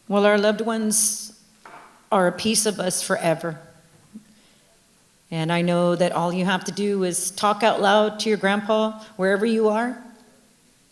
Well, our loved ones are a piece of us forever. And I know that all you have to do is talk out loud to your grandpa, wherever you are,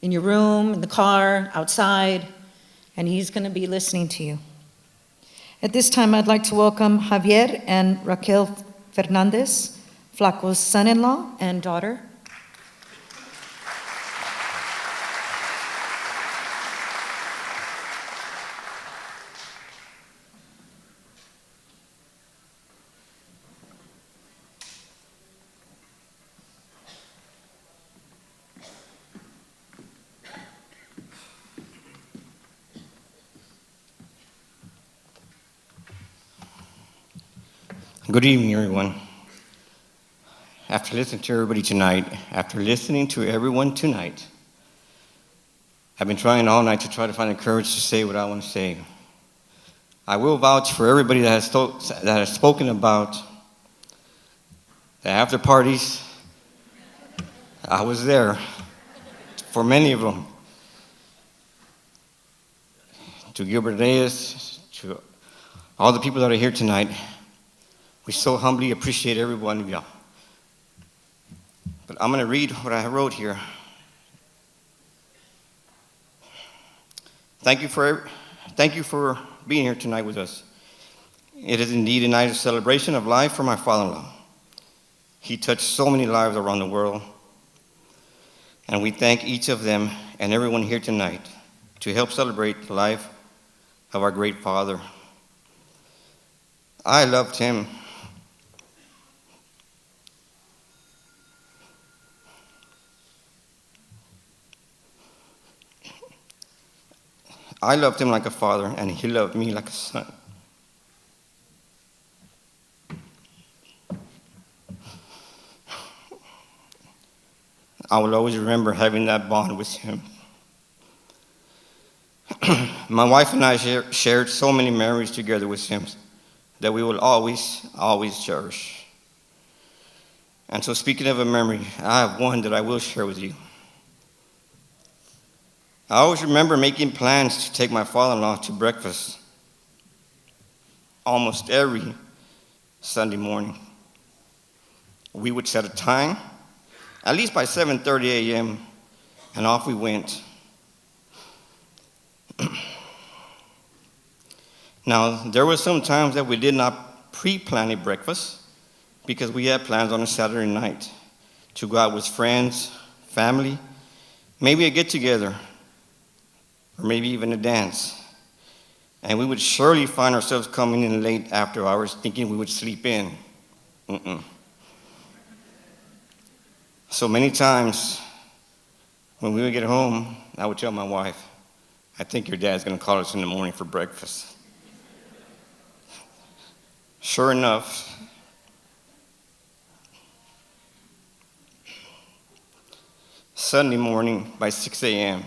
in your room, in the car, outside, and he's going to be listening to you. At this time, I'd like to welcome Javier and Raquel Fernandez, Flaco's son-in-law and daughter. Good evening, everyone. After listening to everybody tonight, I've been trying all night to try to find the courage to say what I want to say. I will vouch for everybody that has spoken about the after parties. I was there for many of them. To Gilbert Reyes, to all the people that are here tonight, we so humbly appreciate every one of y'all. But I'm going to read what I wrote here. Thank you for being here tonight with us. It is indeed a night of celebration of life for my father-in-law. He touched so many lives around the world, and we thank each of them and everyone here tonight to help celebrate the life of our great father. I loved him. I loved him like a father, and he loved me like a son. I will always remember having that bond with him. My wife and I shared so many memories together with him that we will always, always cherish. And so, speaking of a memory, I have one that I will share with you. I always remember making plans to take my father-in-law to breakfast almost every Sunday morning. We would set a time, at least by 7:30 a.m., and off we went. Now, there were some times that we did not pre-plan a breakfast because we had plans on a Saturday night to go out with friends, family, maybe a get-together, or maybe even a dance. And we would surely find ourselves coming in late after hours thinking we would sleep in. So many times when we would get home, I would tell my wife, I think your dad's going to call us in the morning for breakfast. Sure enough, Sunday morning by 6 a.m.,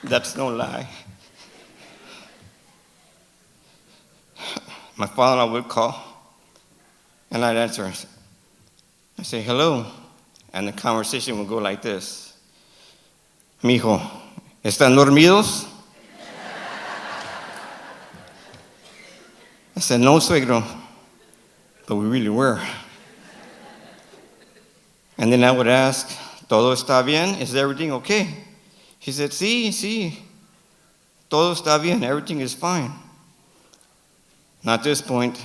that's no lie. My father-in-law would call, and I'd answer. I'd say, hello, and the conversation would go like this. Mijo, ¿están dormidos? I said, no, suegro, but we really were. And then I would ask, ¿todo está bien? Is everything okay? He said, sí, todo está bien, everything is fine. Now at this point,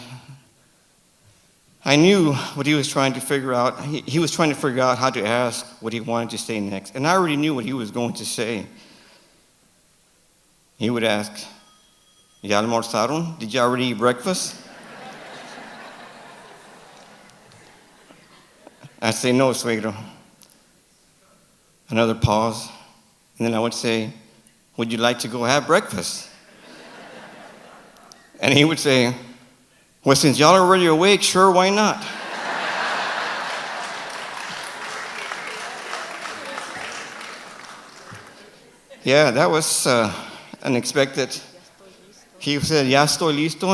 I knew what he was trying to figure out. He was trying to figure out how to ask what he wanted to say next. And I already knew what he was going to say. He would ask, ¿Ya almorzaron? Did you already eat breakfast? I'd say, no, suegro. Another pause. And then I would say, would you like to go have breakfast? And he would say, well, since y'all are already awake, sure, why not? Yeah, that was unexpected. He said, ya estoy listo,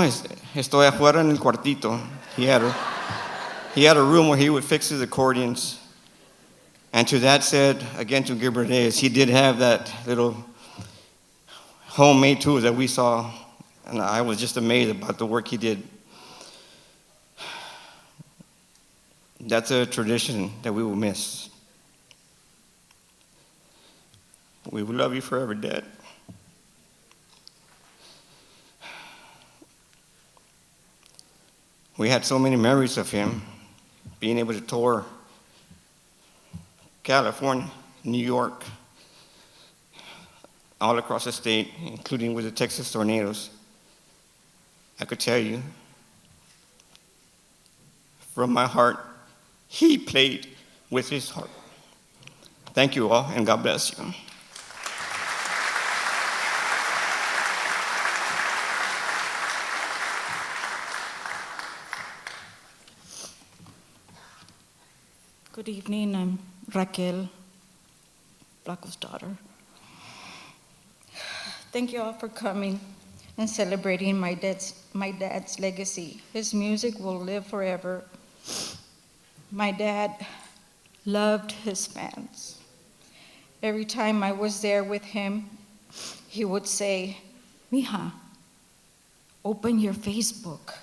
estoy afuera en el cuartito. He had a room where he would fix his accordions. And to that said, again to Gilbert Reyes, he did have that little homemade tool that we saw, and I was just amazed about the work he did. That's a tradition that we will miss. We will love you forever, Dad. We had so many memories of him, being able to tour California, New York, all across the state, including with the Texas tornadoes. I could tell you, from my heart, he played with his heart. Thank you all, and God bless you. Good evening, I'm Raquel, Flaco's daughter. Thank you all for coming and celebrating my dad's legacy. His music will live forever. My dad loved his fans. Every time I was there with him, he would say, "Mija, open your Facebook."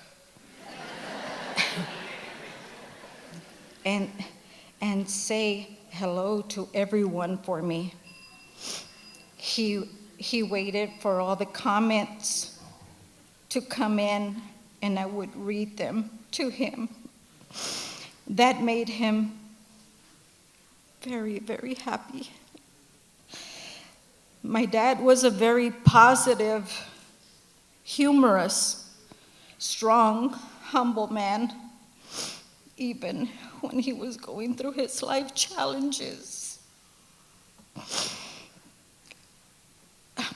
and say hello to everyone for me. He waited for all the comments to come in, and I would read them to him. That made him very, very happy. My dad was a very positive, humorous, strong, humble man, even when he was going through his life challenges.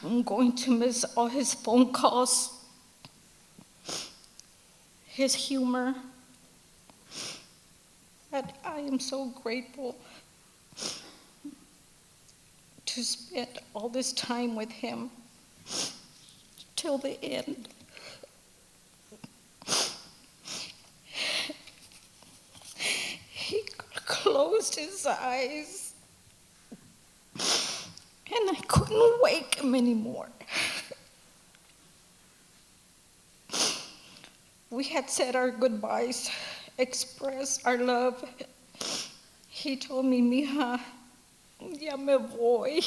I'm going to miss all his phone calls, his humor, and I am so grateful to spend all this time with him till the end. He closed his eyes, and I couldn't wake him anymore. We had said our goodbyes, expressed our love. He told me, "Mija, ya me voy.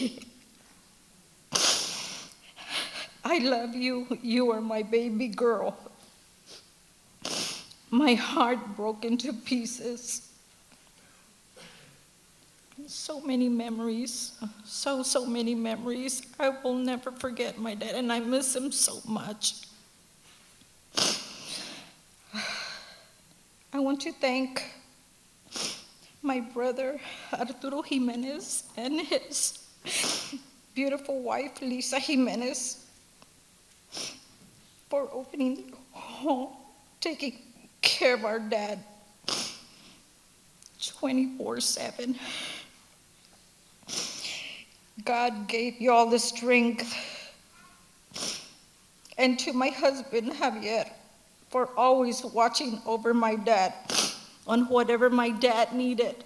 I love you. You are my baby girl." My heart broke into pieces. So many memories, so many memories. I will never forget my dad, and I miss him so much. I want to thank my brother, Arturo Jimenez, and his beautiful wife, Lisa Jimenez, for opening their home, taking care of our dad 24/7. God gave you all the strength. And to my husband, Javier, for always watching over my dad on whatever my dad needed.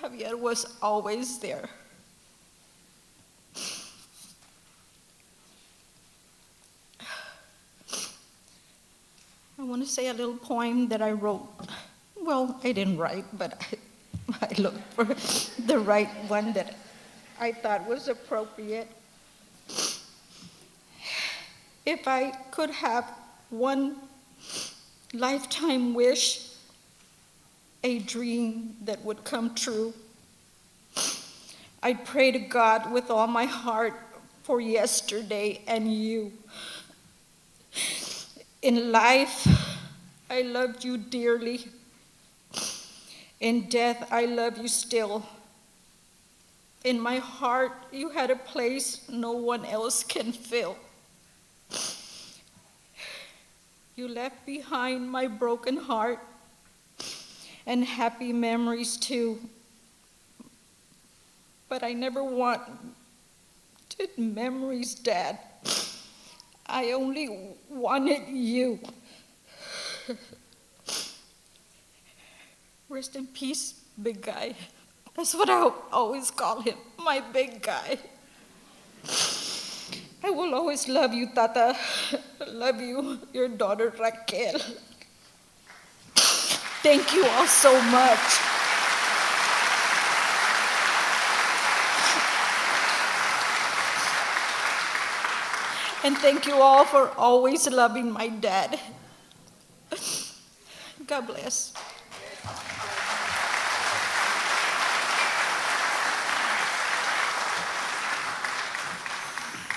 Javier was always there. I want to say a little poem that I wrote. Well, I didn't write, but I looked for the right one that I thought was appropriate. If I could have one lifetime wish, a dream that would come true, I'd pray to God with all my heart for yesterday and you. In life, I loved you dearly. In death, I love you still. In my heart, you had a place no one else can fill. You left behind my broken heart and happy memories too. But I never wanted memories, Dad. I only wanted you. Rest in peace, big guy. That's what I always call him, my big guy. I will always love you, Tata. Love you, your daughter Raquel. Thank you all so much. And thank you all for always loving my dad. God bless.